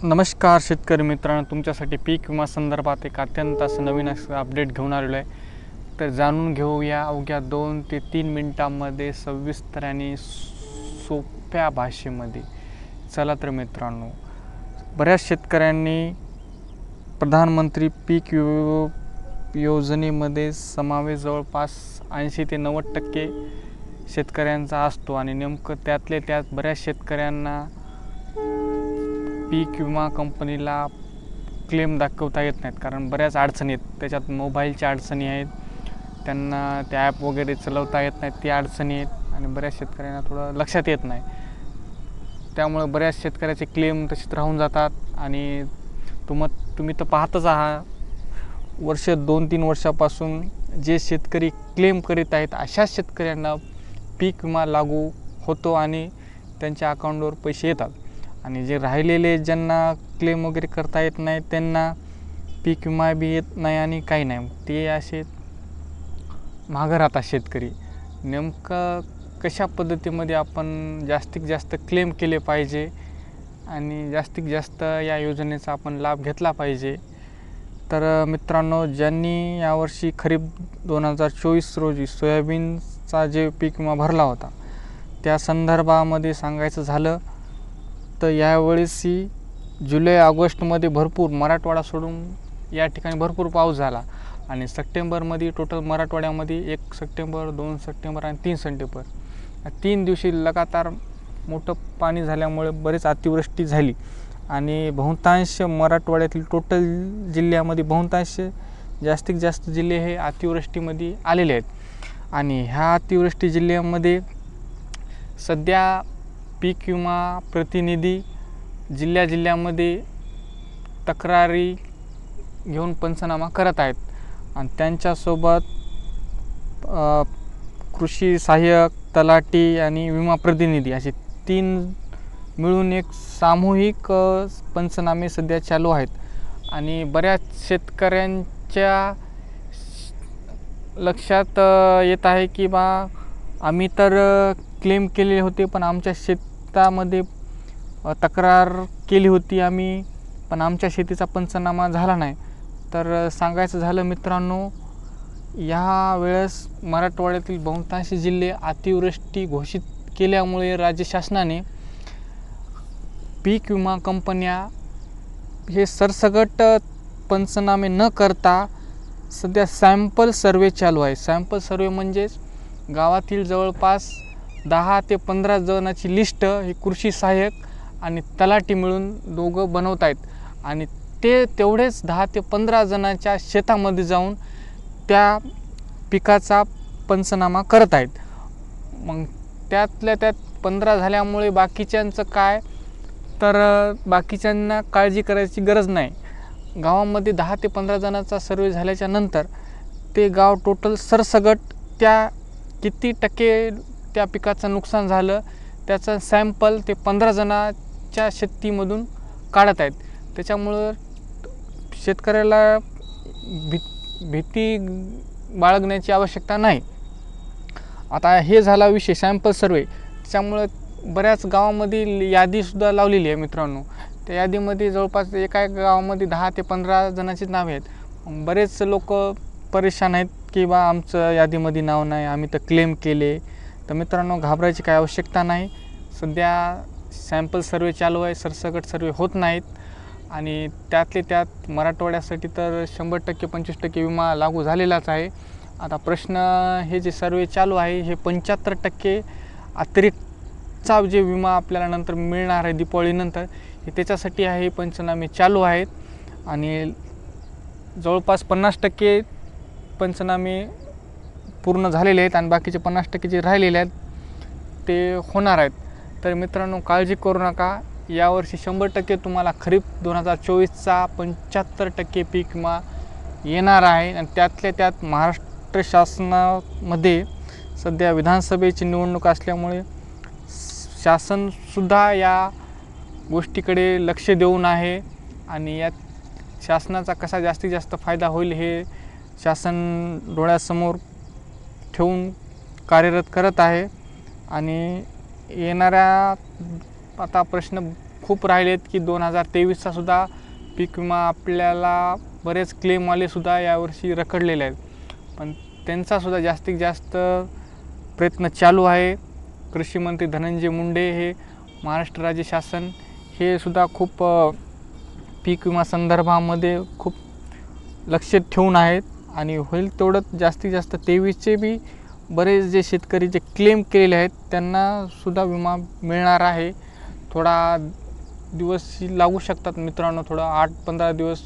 नमस्कार शेतकरी मित्रांनो, तुमच्यासाठी पीक विमा संदर्भात एक अत्यंत नवीन अपडेट घेऊन आलेलो आहे. तर जाणून घेऊया अवघ्या 2 ते 3 मिनिटांमध्ये सविस्तर आणि सोप्या भाषेमध्ये. चला तर मित्रांनो, बऱ्याच शेतकऱ्यांनी प्रधानमंत्री पीक योजनेमध्ये समावेश जवळपास 80 ते 90% शेतकऱ्यांचा असतो आणि नेमकं त्यातले त्यात बऱ्याच शेतकऱ्यांना पीक विमा कंपनीला क्लेम दाखवता येत नाहीत, कारण बऱ्याच अडचणी आहेत. त्याच्यात मोबाईलच्या अडचणी आहेत, त्यांना ते ॲप वगैरे चालवता येत नाहीत, ती अडचणी आहेत आणि बऱ्याच शेतकऱ्यांना थोडं लक्षात येत नाही. त्यामुळे बऱ्याच शेतकऱ्याचे क्लेम तसेच राहून जातात आणि तुम्ही तर पाहतच आहात, 2-3 वर्षापासून जे शेतकरी क्लेम करीत आहेत अशाच शेतकऱ्यांना पीक विमा लागू होतो आणि त्यांच्या अकाउंटवर पैसे येतात. आणि जे राहिलेले ज्यांना क्लेम वगैरे करता येत नाही त्यांना पीक विमा बी येत नाही आणि काही नाही, ते असे मागं राहतात शेतकरी. नेमकं कशा पद्धतीमध्ये आपण जास्तीत जास्त क्लेम केले पाहिजे आणि जास्तीत जास्त या योजनेचा आपण लाभ घेतला पाहिजे. तर मित्रांनो, ज्यांनी यावर्षी खरीप 2024 रोजी सोयाबीनचा जे पीक विमा भरला होता त्या संदर्भामध्ये सांगायचं झालं तर यावेळेसही जुलै-ऑगस्टमध्ये भरपूर मराठवाडा सोडून या ठिकाणी भरपूर पाऊस झाला आणि सप्टेंबरमध्ये टोटल मराठवाड्यामध्ये 1 सप्टेंबर, 2 सप्टेंबर आणि 3 सप्टेंबर 3 दिवशी लगातार मोठं पाणी झाल्यामुळे बरेच अतिवृष्टी झाली आणि बहुतांश मराठवाड्यातील टोटल जिल्ह्यामध्ये बहुतांश जास्तीत जास्त जिल्हे हे अतिवृष्टीमध्ये आलेले आहेत. आणि ह्या अतिवृष्टी जिल्ह्यामध्ये सध्या पीक विमा प्रतिनिधी जिल्ह्यामध्ये तक्रारी घेऊन पंचनामा करत आहेत आणि त्यांच्यासोबत कृषी सहाय्यक, तलाठी आणि विमा प्रतिनिधी असे 3 मिळून एक सामूहिक पंचनामे सध्या चालू आहेत. आणि बऱ्याच शेतकऱ्यांच्या लक्षात येत आहे की आम्ही तर क्लेम केलेले होते, पण आमच्या शेतामध्ये तक्रार केली होती आम्ही, पण आमच्या शेतीचा पंचनामा झाला नाही. तर सांगायचं झालं मित्रांनो, ह्या वेळेस मराठवाड्यातील बहुतांश जिल्हे अतिवृष्टी घोषित केल्यामुळे राज्य शासनाने पीक विमा कंपन्या हे सरसकट पंचनामे न करता सध्या सॅम्पल सर्वे चालू आहे. सॅम्पल सर्वे म्हणजेच गावातील जवळपास 10 ते 15 जणांची लिस्ट ही कृषी सहाय्यक आणि तलाठी मिळून दोघं बनवत आहेत आणि ते तेवढेच 10 ते 15 जणांच्या शेतामध्ये जाऊन त्या पिकाचा पंचनामा करत आहेत. मग त्यातल्या त्यात 15 झाल्यामुळे बाकीच्यांचं काय, तर बाकीच्यांना काळजी करायची गरज नाही. गावामध्ये 10 ते 15 जणांचा सर्वे झाल्याच्या नंतर ते गाव टोटल सरसगट त्या किती टक्के त्या पिकाचं नुकसान झालं त्याचा सॅम्पल ते 15 जणांच्या शेतीमधून काढत आहेत. त्याच्यामुळं शेतकऱ्याला भीती बाळगण्याची आवश्यकता नाही. आता हे झाला विषय सॅम्पल सर्वे. त्याच्यामुळं बऱ्याच गावामध्ये यादीसुद्धा लावलेली आहे मित्रांनो. त्या यादीमध्ये जवळपास एका गावामध्ये 10 ते 15 जणांचीच नावे आहेत. बरेच लोक परेशान आहेत की आमचं यादीमध्ये नाव नाही, आम्ही तर क्लेम केले. तर मित्रांनो, घाबरायची काही आवश्यकता नाही. सध्या सॅम्पल सर्वे चालू आहे, सरसकट सर्वे होत नाहीत आणि त्यातले त्यात मराठवाड्यासाठी तर 100% 25% विमा लागू झालेलाच आहे. आता प्रश्न, हे जे सर्वे चालू आहे हे 75% अतिरिक्तचा जे विमा आपल्याला नंतर मिळणार आहे दिवाळीनंतर, हे त्याच्यासाठी आहे. हे पंचनामे चालू आहेत आणि जवळपास 50% पंचनामे पूर्ण झालेले आहेत आणि बाकीचे 50% जे राहिलेले आहेत ते होणार आहेत. तर मित्रांनो, काळजी करू नका. यावर्षी 100% तुम्हाला खरीप 2024चा 75% पीक विमा येणार आहे. आणि त्यातल्या त्यात महाराष्ट्र शासनामध्ये सध्या विधानसभेची निवडणूक असल्यामुळे शासनसुद्धा या गोष्टीकडे लक्ष देऊन आहे आणि यात शासनाचा कसा जास्तीत जास्त फायदा होईल हे शासन डोळ्यासमोर ठेवून कार्यरत करत आहे. आणि येणाऱ्या आता प्रश्न खूप राहिलेत की 2023चा सुद्धा पीक विमा आपल्याला बरेच क्लेमवालेसुद्धा यावर्षी रखडलेले आहेत, पण त्यांचासुद्धा जास्तीत जास्त प्रयत्न चालू आहे. कृषी मंत्री धनंजय मुंडे हे महाराष्ट्र राज्य शासन हे सुद्धा खूप पीक विमा संदर्भामध्ये खूप लक्ष ठेवून आहेत आणि होईल तेवढं जास्तीत जास्त 23चे बी बरेच जे शेतकरी जे क्लेम केलेले आहेत त्यांनासुद्धा विमा मिळणार आहे. थोडा दिवस लागू शकतात मित्रांनो, थोडा 8-15 दिवस,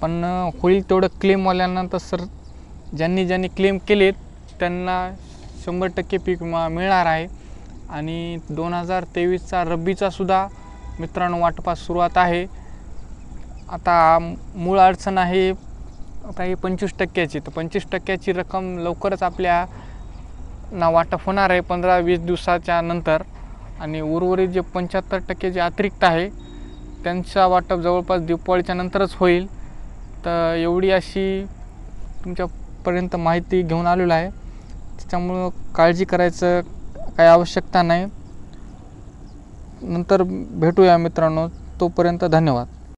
पण होईल तेवढं क्लेमवाल्यांना तर ज्यांनी क्लेम केलेत त्यांना 100% पीक विमा मिळणार आहे. आणि 2023चा रब्बीचा सुद्धा मित्रांनो वाटपास सुरुवात आहे. आता मूळ अडचण आहे आता ही 25%ची, तर 25%ची रक्कम लवकरच आपल्या वाटप होणार आहे 15-20 दिवसाच्या नंतर. आणि उर्वरित जे 75% जे अतिरिक्त आहे त्यांचा वाटप जवळपास दिवाळीच्या नंतरच होईल. तर एवढी अशी तुमच्यापर्यंत माहिती घेऊन आलेलो आहे, त्याच्यामुळं काळजी करायचं काही आवश्यकता नाही. नंतर भेटूया मित्रांनो, तोपर्यंत धन्यवाद.